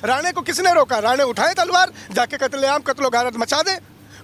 राणे को किसने रोका? राणे उठाए तलवार, जाके कत्लेआम कत्लो गारत मचा दे,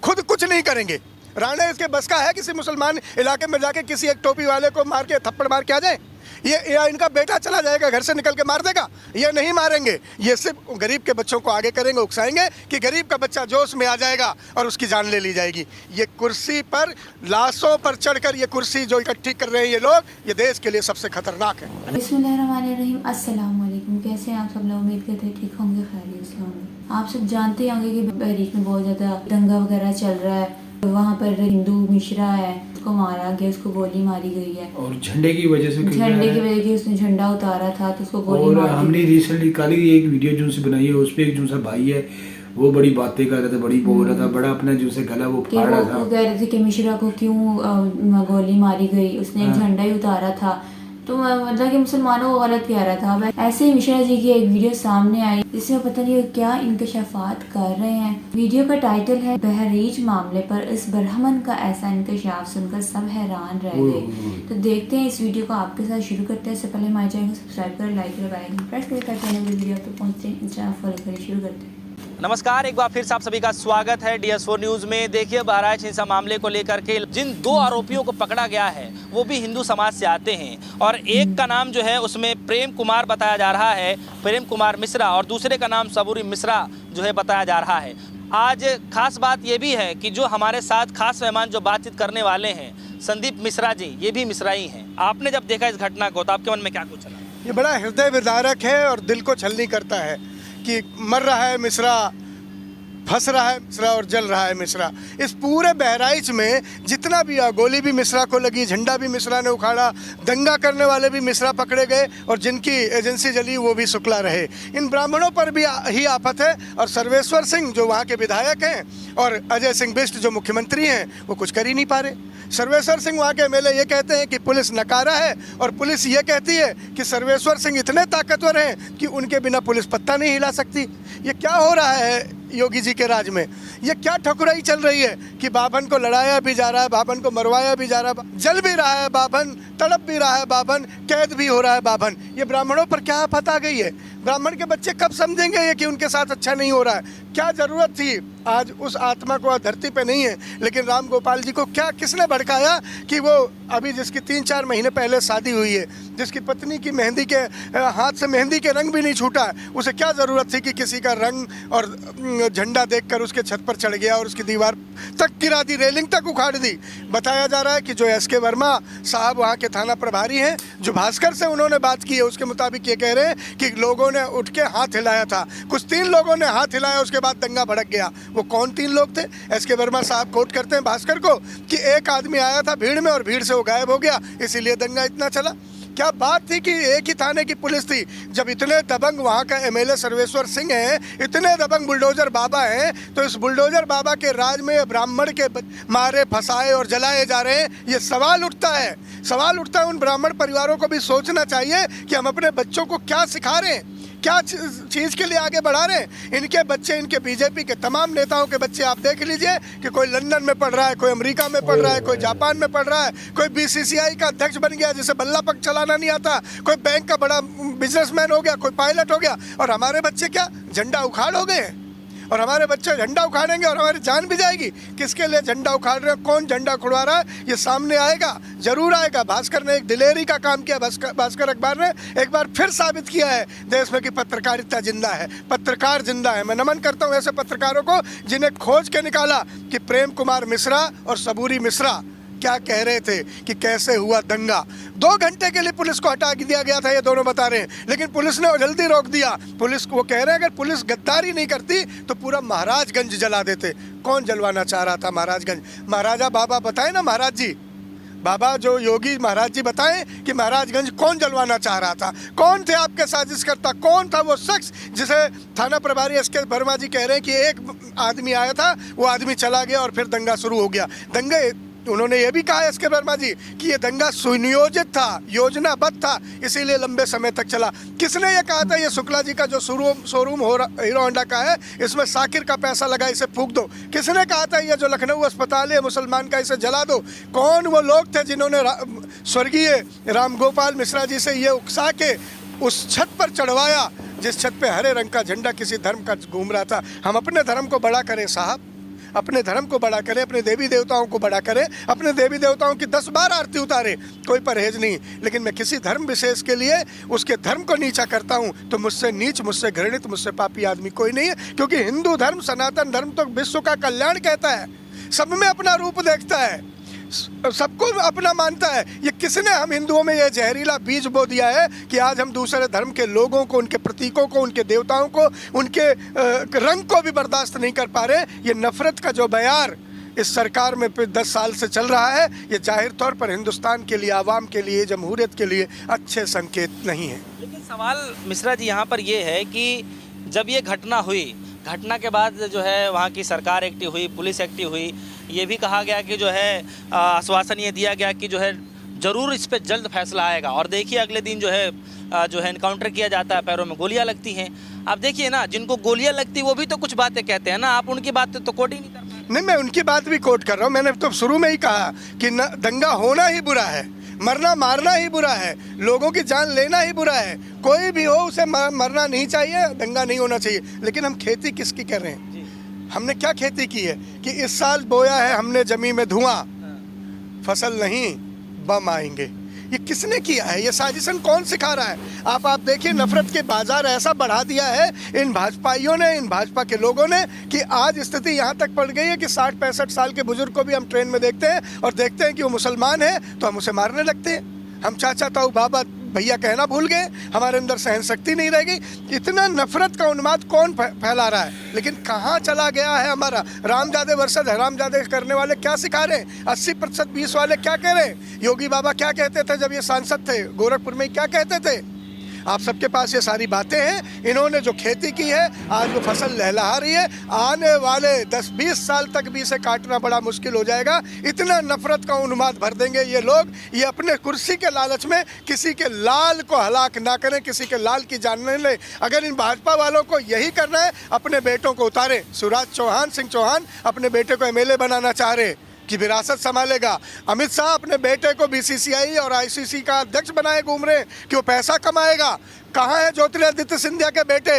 खुद कुछ नहीं करेंगे। राणे इसके बस का है किसी मुसलमान इलाके में जाके किसी एक टोपी वाले को मार के थप्पड़ मार के आ जाए? ये इनका बेटा चला जाएगा घर से निकल के मार देगा? ये नहीं मारेंगे। ये सिर्फ गरीब के बच्चों को आगे करेंगे, उकसाएंगे कि गरीब का बच्चा जोश में आ जाएगा और उसकी जान ले ली जाएगी। ये कुर्सी पर लाशों पर चढ़कर ये कुर्सी जो इकट्ठी कर रहे हैं ये लोग, ये देश के लिए सबसे खतरनाक है। बिस्मिल्लाहिर्रहमानिर्रहीम, अस्सलाम वालेकुम। कैसे हैं आप सब लोग? उम्मीद करते हैं ठीक होंगे, खैरियत से होंगे। आप सब जानते होंगे कि बहरीन में बहुत ज़्यादा दंगा वगैरह चल रहा है। वहाँ पर हिंदू मिश्रा है, उसको मारा गया, उसको गोली मारी गई है और झंडे की वजह से उसने झंडा उतारा था तो उसको गोली और मार दी। हमने रिसेंटली कल ही एक वीडियो जो से बनाई है, उस पे एक जो सा भाई है वो बड़ी बातें कर रहा था, बड़ी बोल रहा था, बड़ा अपना जो से गला वो फाड़ रहा था। वो कह रहे थे कि मिश्रा को क्यों गोली मारी गई, उसने एक झंडा ही उतारा था। तो मतलब कि मुसलमानों को गलत कह रहा था। ऐसे ही मिश्रा जी की एक वीडियो सामने आई जिसमें पता नहीं क्या इंकशाफात कर रहे हैं। वीडियो का टाइटल है बहरीच मामले पर इस बरहमन का ऐसा इंकशाफ सुनकर सब हैरान रह गए। तो देखते हैं इस वीडियो को, आपके साथ शुरू करते हैं। इससे पहले हमारे चैनल को सब्सक्राइब करें, लाइक करें, बेल आइकन प्रेस करें ताकि आने वाली वीडियो आप तक पहुंचते हैं। इंस्टाग्राम फॉलो करें। शुरू करते हैं। नमस्कार, एक बार फिर से आप सभी का स्वागत है DS4 न्यूज़ में। देखिए, बहराइच हिंसा मामले को लेकर के जिन 2 आरोपियों को पकड़ा गया है वो भी हिंदू समाज से आते हैं और एक का नाम जो है उसमें प्रेम कुमार बताया जा रहा है, प्रेम कुमार मिश्रा, और दूसरे का नाम सबूरी मिश्रा जो है बताया जा रहा है। आज खास बात ये भी है कि जो हमारे साथ खास मेहमान जो बातचीत करने वाले हैं, संदीप मिश्रा जी, ये भी मिश्रा ही हैं। आपने जब देखा इस घटना को तो आपके मन में क्या कुछ चला? ये बड़ा हृदय विदारक है और दिल को छलनी करता है कि मर रहा है मिश्रा, फंस रहा है मिश्रा और जल रहा है मिश्रा। इस पूरे बहराइच में जितना भी गोली भी मिश्रा को लगी, झंडा भी मिश्रा ने उखाड़ा, दंगा करने वाले भी मिश्रा पकड़े गए और जिनकी एजेंसी जली वो भी शुक्ला रहे। इन ब्राह्मणों पर भी ही आफत है और सर्वेश्वर सिंह जो वहाँ के विधायक हैं और अजय सिंह बिष्ट जो मुख्यमंत्री हैं वो कुछ कर ही नहीं पा रहे। सर्वेश्वर सिंह वहाँ के MLA ये कहते हैं कि पुलिस नकारा है और पुलिस ये कहती है कि सर्वेश्वर सिंह इतने ताकतवर हैं कि उनके बिना पुलिस पत्ता नहीं हिला सकती। ये क्या हो रहा है योगी जी के राज में? ये क्या ठकुराई चल रही है कि बाभन को लड़ाया भी जा रहा है, बाभन को मरवाया भी जा रहा है, जल भी रहा है बाभन, तड़प भी रहा है बाभन, कैद भी हो रहा है बाभन। ये ब्राह्मणों पर क्या आफत आ गई है? ब्राह्मण के बच्चे कब समझेंगे ये कि उनके साथ अच्छा नहीं हो रहा है? क्या जरूरत थी? आज उस आत्मा को धरती पे नहीं है, लेकिन राम गोपाल जी को क्या किसने भड़काया कि वो अभी जिसकी 3-4 महीने पहले शादी हुई है, जिसकी पत्नी की मेहंदी के हाथ से मेहंदी के रंग भी नहीं छूटा, उसे क्या ज़रूरत थी कि किसी का रंग और झंडा देखकर उसके छत पर चढ़ गया और उसकी दीवार तक गिरा दी, रेलिंग तक उखाड़ दी? बताया जा रहा है कि जो SK वर्मा साहब वहाँ के थाना प्रभारी हैं, जो भास्कर से उन्होंने बात की है, उसके मुताबिक ये कह रहे हैं कि लोगों ने उठ के हाथ हिलाया था। कुछ 3 लोगों ने हाथ हिलाया, उसके बाद दंगा भड़क गया। वो कौन 3 लोग थे? SK वर्मा साहब कोट करते हैं भास्कर को कि एक आदमी आया था भीड़ में और भीड़ से वो गायब हो गया, इसीलिए दंगा इतना चला। क्या बात थी कि एक ही थाने की पुलिस थी? जब इतने दबंग वहाँ का MLA सर्वेश्वर सिंह हैं, इतने दबंग बुलडोजर बाबा हैं, तो इस बुलडोजर बाबा के राज में ब्राह्मण के मारे, फंसाए और जलाए जा रहे हैं। ये सवाल उठता है उन ब्राह्मण परिवारों को भी सोचना चाहिए कि हम अपने बच्चों को क्या सिखा रहे हैं, क्या चीज़ के लिए आगे बढ़ा रहे हैं। इनके बच्चे, इनके BJP के तमाम नेताओं के बच्चे आप देख लीजिए कि कोई लंदन में पढ़ रहा है, कोई अमेरिका में पढ़ रहा है, कोई जापान में पढ़ रहा है, कोई BCCI का अध्यक्ष बन गया जिसे बल्ला पक चलाना नहीं आता, कोई बैंक का बड़ा बिजनेसमैन हो गया, कोई पायलट हो गया। और हमारे बच्चे क्या झंडा उखाड़ हो गए? और हमारे बच्चे झंडा उखाड़ेंगे और हमारी जान भी जाएगी। किसके लिए झंडा उखाड़ रहे हैं, कौन झंडा उखड़वा रहा है, ये सामने आएगा, जरूर आएगा। भास्कर ने एक दिलेरी का काम किया, भास्कर अखबार ने एक बार फिर साबित किया है देश में कि पत्रकारिता जिंदा है, पत्रकार जिंदा है। मैं नमन करता हूँ ऐसे पत्रकारों को जिन्हें खोज के निकाला कि प्रेम कुमार मिश्रा और सबूरी मिश्रा क्या कह रहे थे कि कैसे हुआ दंगा। 2 घंटे के लिए पुलिस को हटा दिया गया था, ये दोनों बता रहे हैं, लेकिन पुलिस ने जल्दी रोक दिया। पुलिस वो कह रहे हैं अगर पुलिस गद्दारी नहीं करती तो पूरा महाराजगंज जला देते। कौन जलवाना चाह रहा था महाराजगंज? महाराजा बाबा बताए ना, महाराज जी बाबा जो योगी महाराज जी बताएं कि महाराजगंज कौन जलवाना चाह रहा था, कौन थे आपके साजिश करता, कौन था वो शख्स जिसे थाना प्रभारी SK वर्मा जी कह रहे हैं कि एक आदमी आया था, वो आदमी चला गया और फिर दंगा शुरू हो गया। दंगे उन्होंने ये भी कहा SK वर्मा जी कि ये दंगा सुनियोजित था, योजनाबद्ध था, इसीलिए लंबे समय तक चला। किसने ये कहा था? ये शुक्ला जी का जो शोरूम हीरो होंडा का है, इसमें साकिर का पैसा लगा, इसे फूंक दो। किसने कहा था ये जो लखनऊ अस्पताल है मुसलमान का, इसे जला दो? कौन वो लोग थे जिन्होंने स्वर्गीय राम गोपाल मिश्रा जी से ये उकसा के उस छत पर चढ़वाया जिस छत पे हरे रंग का झंडा किसी धर्म का घूम रहा था, हम अपने धर्म को बड़ा करें साहब, अपने धर्म को बड़ा करें, अपने देवी देवताओं को बड़ा करें, अपने देवी देवताओं की 10 बार आरती उतारे, कोई परहेज नहीं। लेकिन मैं किसी धर्म विशेष के लिए उसके धर्म को नीचा करता हूं तो मुझसे नीच, मुझसे घृणित, मुझसे पापी आदमी कोई नहीं है। क्योंकि हिंदू धर्म, सनातन धर्म तो विश्व का कल्याण कहता है, सब में अपना रूप देखता है, सबको अपना मानता है। ये किसने हम हिंदुओं में ये जहरीला बीज बो दिया है कि आज हम दूसरे धर्म के लोगों को, उनके प्रतीकों को, उनके देवताओं को, उनके रंग को भी बर्दाश्त नहीं कर पा रहे। ये नफरत का जो बयार इस सरकार में 10 साल से चल रहा है, ये जाहिर तौर पर हिंदुस्तान के लिए, आवाम के लिए, जमहूरियत के लिए अच्छे संकेत नहीं है। लेकिन सवाल मिश्रा जी यहाँ पर ये है कि जब ये घटना हुई, घटना के बाद जो है वहाँ की सरकार एक्टिव हुई, पुलिस एक्टिव हुई, ये भी कहा गया कि जो है आश्वासन ये दिया गया कि जो है ज़रूर इस पर जल्द फैसला आएगा। और देखिए अगले दिन जो है इनकाउंटर किया जाता है, पैरों में गोलियां लगती हैं। आप देखिए ना, जिनको गोलियां लगती वो भी तो कुछ बातें कहते हैं ना, आप उनकी बात तो कोट ही नहीं कर पा रहे। नहीं, मैं उनकी बात भी कोट कर रहा हूँ। मैंने तो शुरू में ही कहा कि दंगा होना ही बुरा है, मरना मारना ही बुरा है, लोगों की जान लेना ही बुरा है। कोई भी हो उसे मरना नहीं चाहिए, दंगा नहीं होना चाहिए। लेकिन हम खेती किसकी कर रहे हैं? हमने क्या खेती की है कि इस साल बोया है हमने जमीन में धुआं, फसल नहीं बम आएंगे। ये किसने किया है? ये साजिशन कौन सिखा रहा है? आप देखिए, नफरत के बाजार ऐसा बढ़ा दिया है इन भाजपाइयों ने, इन भाजपा के लोगों ने, कि आज स्थिति यहाँ तक पड़ गई है कि 60-65 साल के बुजुर्ग को भी हम ट्रेन में देखते हैं और देखते हैं कि वो मुसलमान है तो हम उसे मारने लगते हैं। हम चाचा ताऊ बाबा भैया कहना भूल गए, हमारे अंदर सहन शक्ति नहीं रहेगी। इतना नफरत का उन्माद कौन फैला रहा है? लेकिन कहाँ चला गया है हमारा रामजादे वर्सेस हरामजादे करने वाले? क्या सिखा रहे हैं? 80% 20 वाले क्या कह रहे हैं? योगी बाबा क्या कहते थे जब ये सांसद थे गोरखपुर में, क्या कहते थे? आप सबके पास ये सारी बातें हैं। इन्होंने जो खेती की है, आज वो फसल लहलहा रही है। आने वाले 10-20 साल तक भी इसे काटना बड़ा मुश्किल हो जाएगा। इतना नफरत का उन्माद भर देंगे ये लोग। ये अपने कुर्सी के लालच में किसी के लाल को हलाक ना करें, किसी के लाल की जान नहीं ले। अगर इन भाजपा वालों को यही करना है, अपने बेटों को उतारे। शिवराज सिंह चौहान अपने बेटे को MLA बनाना चाह रहे कि विरासत संभालेगा। अमित शाह अपने बेटे को BCCI और ICC का अध्यक्ष बनाए घूम रहे कि वो पैसा कमाएगा। कहाँ है ज्योतिरादित्य सिंधिया के बेटे?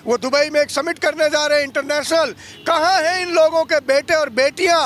वो दुबई में एक समिट करने जा रहे हैं इंटरनेशनल। कहाँ है इन लोगों के बेटे और बेटियाँ?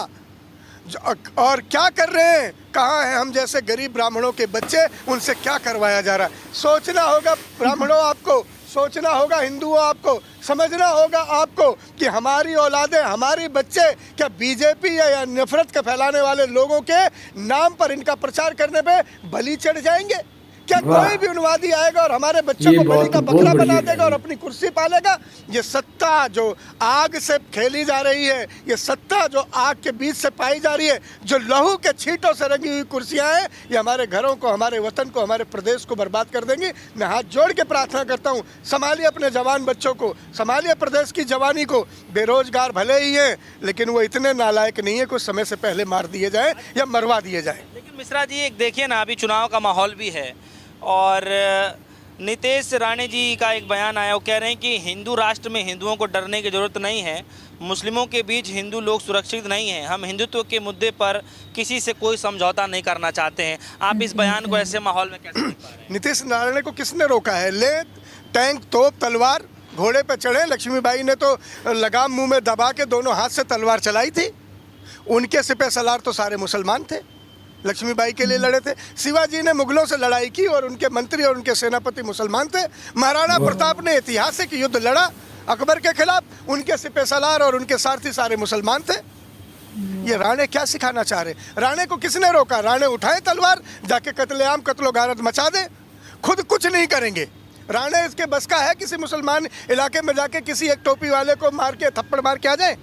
और क्या कर रहे हैं? कहाँ है हम जैसे गरीब ब्राह्मणों के बच्चे? उनसे क्या करवाया जा रहा है? सोचना होगा ब्राह्मणों आपको, सोचना होगा हिंदुओं आपको, समझना होगा आपको कि हमारी औलादें, हमारी बच्चे क्या बीजेपी या नफरत के फैलाने वाले लोगों के नाम पर, इनका प्रचार करने पे बलि चढ़ जाएंगे? क्या कोई भी उन्मादी आएगा और हमारे बच्चों को बलि का बकरा बना देगा और अपनी कुर्सी पालेगा? ये सत्ता जो आग से खेली जा रही है, ये सत्ता जो आग के बीच से पाई जा रही है, जो लहू के छींटों से रंगी हुई कुर्सियां हैं, ये हमारे घरों को, हमारे वतन को, हमारे प्रदेश को बर्बाद कर देंगी। मैं हाथ जोड़ के प्रार्थना करता हूँ, संभालिए अपने जवान बच्चों को, संभालिए प्रदेश की जवानी को। बेरोजगार भले ही हैं, लेकिन वो इतने नालायक नहीं है कुछ समय से पहले मार दिए जाए या मरवा दिए जाए। लेकिन मिश्रा जी, एक देखिए ना, अभी चुनाव का माहौल भी है और नीतीश राणे जी का एक बयान आया। वो कह रहे हैं कि हिंदू राष्ट्र में हिंदुओं को डरने की ज़रूरत नहीं है, मुस्लिमों के बीच हिंदू लोग सुरक्षित नहीं हैं, हम हिंदुत्व के मुद्दे पर किसी से कोई समझौता नहीं करना चाहते हैं। आप इस बयान को ऐसे माहौल में कैसे देख पा रहे हैं? नीतीश राणे को किसने रोका है? ले टैंक, तोप, तलवार, घोड़े पे चढ़े। लक्ष्मीबाई ने तो लगाम मुंह में दबा के दोनों हाथ से तलवार चलाई थी। उनके सिपह सलार तो सारे मुसलमान थे, लक्ष्मीबाई के लिए लड़े थे। शिवाजी ने मुगलों से लड़ाई की और उनके मंत्री और उनके सेनापति मुसलमान थे। महाराणा प्रताप ने ऐतिहासिक युद्ध लड़ा अकबर के खिलाफ, उनके सिपह सलार और उनके सारथी सारे मुसलमान थे। ये राणे क्या सिखाना चाह रहे? राणे को किसने रोका? राणे उठाए तलवार, जाके कत्लेआम, कत्लो गारत मचा दे, खुद कुछ नहीं करेंगे। राणे इसके बस का है किसी मुसलमान इलाके में जाके किसी एक टोपी वाले को मार के, थप्पड़ मार के आ जाए?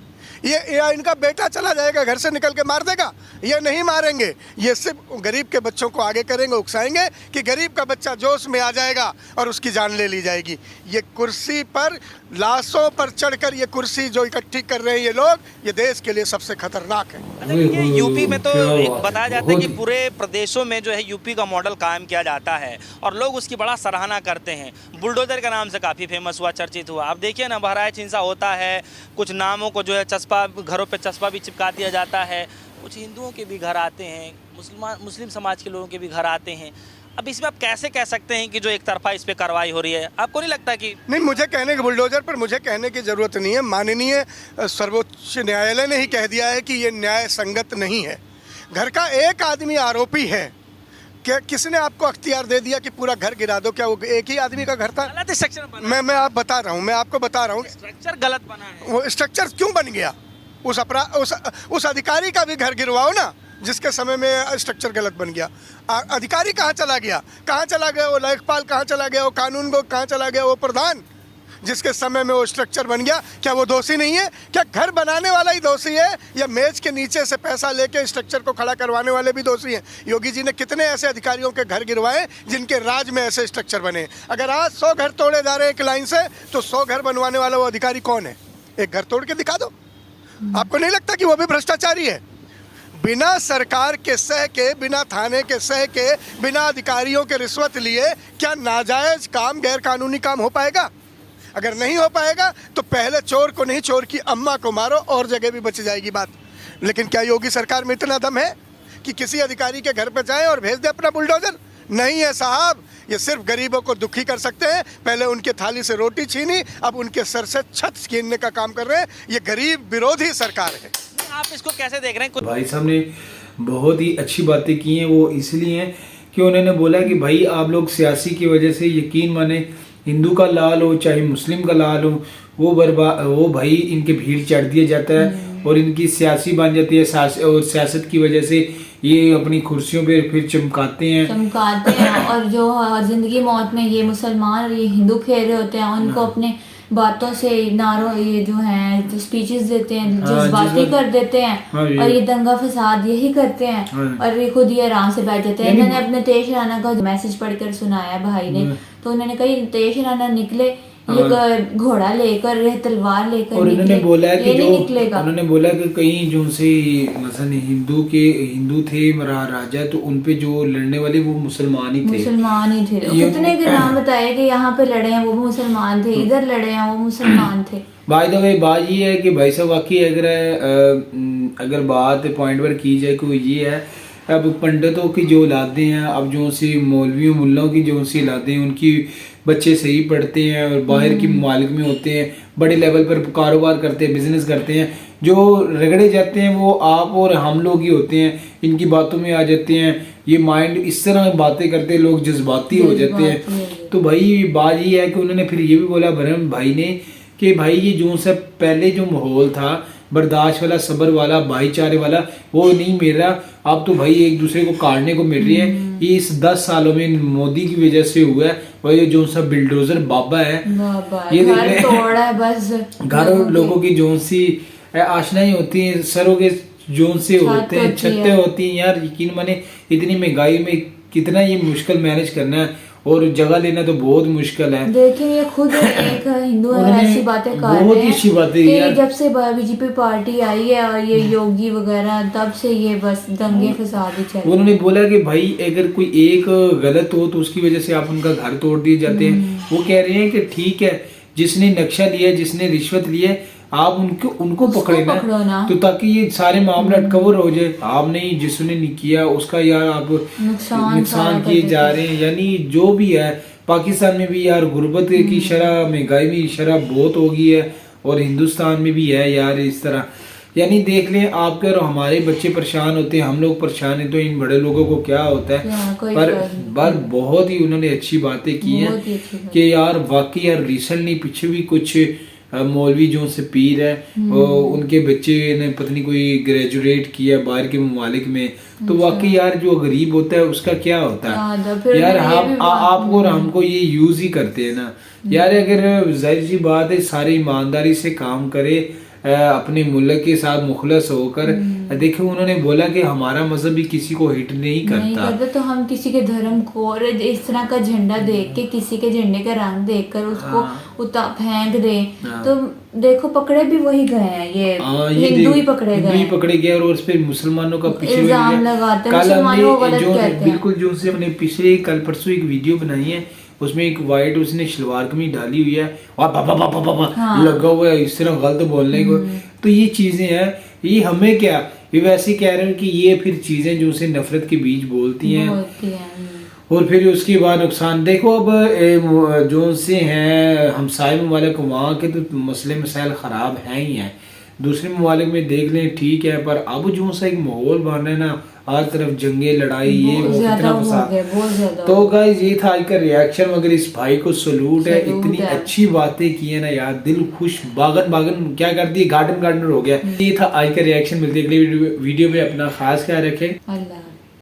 ये इनका बेटा चला जाएगा घर से निकल के मार देगा? ये नहीं मारेंगे। ये सिर्फ गरीब के बच्चों को आगे करेंगे, उकसाएंगे कि गरीब का बच्चा जोश में आ जाएगा और उसकी जान ले ली जाएगी। ये कुर्सी पर, लाशों पर चढ़कर ये कुर्सी जो इकट्ठी कर रहे हैं ये लोग, ये देश के लिए सबसे खतरनाक है। अच्छा, ये यूपी में तो एक बताया जाता है कि पूरे प्रदेशों में जो है यूपी का मॉडल कायम किया जाता है और लोग उसकी बड़ा सराहना करते हैं। बुलडोजर के नाम से काफ़ी फेमस हुआ, चर्चित हुआ। अब देखिए ना, बहराइच हिंसा होता है, कुछ नामों को जो है चस्पा, घरों पे चस्पा भी चिपका दिया जाता है, कुछ हिंदुओं के भी घर आते हैं, मुस्लिम समाज के लोगों के भी घर आते हैं। अब इसमें आप कैसे कह सकते हैं कि जो एक तरफा इस पे कार्रवाई हो रही है? आपको नहीं लगता कि नहीं, मुझे कहने के बुलडोजर पर मुझे कहने की ज़रूरत नहीं है। माननीय सर्वोच्च न्यायालय ने ही कह दिया है कि ये न्याय संगत नहीं है। घर का एक आदमी आरोपी है, क्या किसने आपको अख्तियार दे दिया कि पूरा घर गिरा दो? क्या वो एक ही आदमी का घर था? गलत स्ट्रक्चर बना मैं आप बता रहा हूँ, मैं आपको बता रहा हूँ स्ट्रक्चर गलत बना है। वो स्ट्रक्चर क्यों बन गया? उस अधिकारी का भी घर गिरवाओ ना, जिसके समय में स्ट्रक्चर गलत बन गया। अधिकारी कहाँ चला गया? कहाँ चला गया वो लेखपाल? कहाँ चला गया वो कानून को? कहाँ चला गया वो प्रधान, जिसके समय में वो स्ट्रक्चर बन गया? क्या वो दोषी नहीं है? क्या घर बनाने वाला ही दोषी है, या मेज के नीचे से पैसा लेके स्ट्रक्चर को खड़ा करवाने वाले भी दोषी हैं? योगी जी ने कितने ऐसे अधिकारियों के घर गिरवाए जिनके राज में ऐसे स्ट्रक्चर बने? अगर आज 100 घर तोड़े जा रहे हैं एक लाइन से, तो 100 घर बनवाने वाला वो अधिकारी कौन है? एक घर तोड़ के दिखा दो। आपको नहीं लगता कि वो भी भ्रष्टाचारी है? बिना सरकार के सह के, बिना थाने के सह के, बिना अधिकारियों के रिश्वत लिए क्या नाजायज काम, गैर कानूनी काम हो पाएगा? अगर नहीं हो पाएगा तो पहले चोर को नहीं, चोर की अम्मा को मारो, और जगह भी बच जाएगी बात। लेकिन क्या योगी सरकार में इतना दम है कि किसी अधिकारी के घर पे जाए और भेज दे अपना बुलडोजर? नहीं है साहब। ये सिर्फ गरीबों को दुखी कर सकते हैं। पहले उनके थाली से रोटी छीनी, अब उनके सर से छत छीनने का काम कर रहे हैं। ये गरीब विरोधी सरकार है। आप इसको कैसे देख रहे हैं? भाई साहब ने बहुत ही अच्छी बातें की हैं। वो इसलिए हैं कि उन्होंने बोला कि भाई आप लोग सियासी की वजह से, यकीन माने हिंदू का लाल हो चाहे मुस्लिम का लाल हो, वो भाई इनके भीड़ चढ़ दिया जाता है और इनकी सियासी बन जाती है। और सियासत की वजह से ये अपनी कुर्सियों पे फिर चमकाते हैं और जो जिंदगी मौत में ये मुसलमान और ये हिंदू खेल रहे होते हैं, उनको अपने बातों से, नारों, ये जो है स्पीचेस देते हैं, जज्बाती कर देते हैं, और ये दंगा फसाद यही करते हैं, और ये खुद ही आराम से बैठ जाते हैं। इन्होंने अपने तेज राना का मैसेज पढ़कर सुनाया भाई ने, तो उन्होंने कही तेज राना निकले ये घोड़ा लेकर, तलवार लेकर, और उन्होंने बोला है कि जो निकलेगा। उन्होंने बोला कि कहीं जो से मसलन हिंदू थे राजा, तो उनपे जो लड़ने वाले वो मुसलमान ही थे। कितने के नाम बताए कि यहाँ पे लड़े हैं वो मुसलमान थे, इधर लड़े हैं वो मुसलमान थे। भाई तो भाई बात ये है कि भाई साहब वाकई अगर बात पॉइंट पर की जाए कि वो ये है, अब पंडितों की जो औलादें हैं, अब जो सी मौलवियों मुल्लों की जो सी औलादें, उनकी बच्चे सही पढ़ते हैं और बाहर की ममालिक में होते हैं, बड़े लेवल पर कारोबार करते हैं, बिजनेस करते हैं, जो रगड़े जाते हैं वो आप और हम लोग ही होते हैं। इनकी बातों में आ जाते हैं, ये माइंड इस तरह बातें करते हैं, लोग जज्बाती हो जाते हैं। तो भाई बात ये है कि उन्होंने फिर ये भी बोला ब्रह्म भाई ने कि भाई ये जो से पहले जो माहौल था बर्दाश्त वाला, सब्र वाला, भाईचारे वाला, वो नहीं मिल रहा। अब तो भाई एक दूसरे को काटने को मिल रही है। ये इस 10 सालों में मोदी की वजह से हुआ है। और ये जो सा बिल्डोजर बाबा है, ये घर तोड़ा है बस। घर लोगों की जो सी आशनाएं होती हैं, सरों के जोन से होते हैं, छतें होती हैं। यार यकीन माने इतनी महंगाई में कितना ये मुश्किल मैनेज करना है, और जगह लेना तो बहुत मुश्किल है। देखिए ये खुद एक हिंदू ऐसी बातें कर रहे हैं कि जब से बीजेपी पार्टी आई है और ये योगी वगैरह, तब से ये बस दंगे फसाद ही चल रहे हैं। उन्होंने बोला कि भाई अगर कोई एक गलत हो तो उसकी वजह से आप उनका घर तोड़ दिए जाते हैं। वो कह रहे हैं कि ठीक है, जिसने नक्शा लिया, जिसने रिश्वत ली है, आप उनको पकड़े ना, तो ताकि ये सारे मामला कवर हो जाए। आप नहीं, जिसने नहीं किया उसका यार आप नुकसान किए जा रहे हैं। यानी जो भी है, पाकिस्तान में भी यार गुर्बत की शरह, महंगाई में शरह बहुत हो गई है, और हिंदुस्तान में भी है यार इस तरह। यानी देख लें, आपके और हमारे बच्चे परेशान होते हैं, हम लोग परेशान हैं, तो इन बड़े लोगों को क्या होता है। पर बहुत ही उन्होंने अच्छी बातें की हैं कि यार वाकई यार रिसेंटली पीछे भी कुछ मौलवी जो से पीर है, उनके बच्चे ने पत्नी कोई ग्रेजुएट किया बाहर के ममालिक में, तो वाकई यार जो गरीब होता है उसका क्या होता है यार। हम आपको और हमको ये यूज ही करते हैं ना यार। अगर जाहिर सी बात है, सारे ईमानदारी से काम करे, अपने मुल्क के साथ मुखलस होकर। देखो उन्होंने बोला कि हमारा मजहब भी किसी को हिट नहीं करता, तो हम किसी के धर्म को और इस तरह का झंडा देख के, किसी के झंडे का रंग देखकर उसको फेंक दे, तो देखो पकड़े भी वही गए हैं। ये हिंदू ही पकड़े गए और उस पर मुसलमानों का पीछे इल्जाम लगाते हैं, मुसलमानों को गलत कहते हैं। बिल्कुल जो से हमने पिछले कल परसों एक वीडियो बनाई है, उसमें एक वाइट उसने शलवार कमीज डाली हुई है और पापा लगा हुआ है इस तरह गलत बोलने को। तो ये चीजें हैं, ये हमें क्या, ये वैसे कह रहे हैं कि ये फिर चीजें जो उसे नफरत के बीज बोलती हैं। और फिर उसके बाद नुकसान देखो। अब जो से हैं हमसाय ममालिक वहाँ के तो मसले मसाइल ख़राब हैं ही हैं, दूसरे ममालिक में देख लें ठीक है, पर अब जो सा एक माहौल बन रहा है ना, हर तरफ जंगे लड़ाई ये वो कितना फसाद। तो गाइस ये था आज का रिएक्शन। मगर इस भाई को सलूट है, इतनी अच्छी बातें की है ना यार, दिल खुश बागन बागन क्या कर दी, गार्डन गार्डनर हो गया। ये था आज का रिएक्शन। मिलते अगली वीडियो में, अपना खास ख्याल रखें। अल्लाह।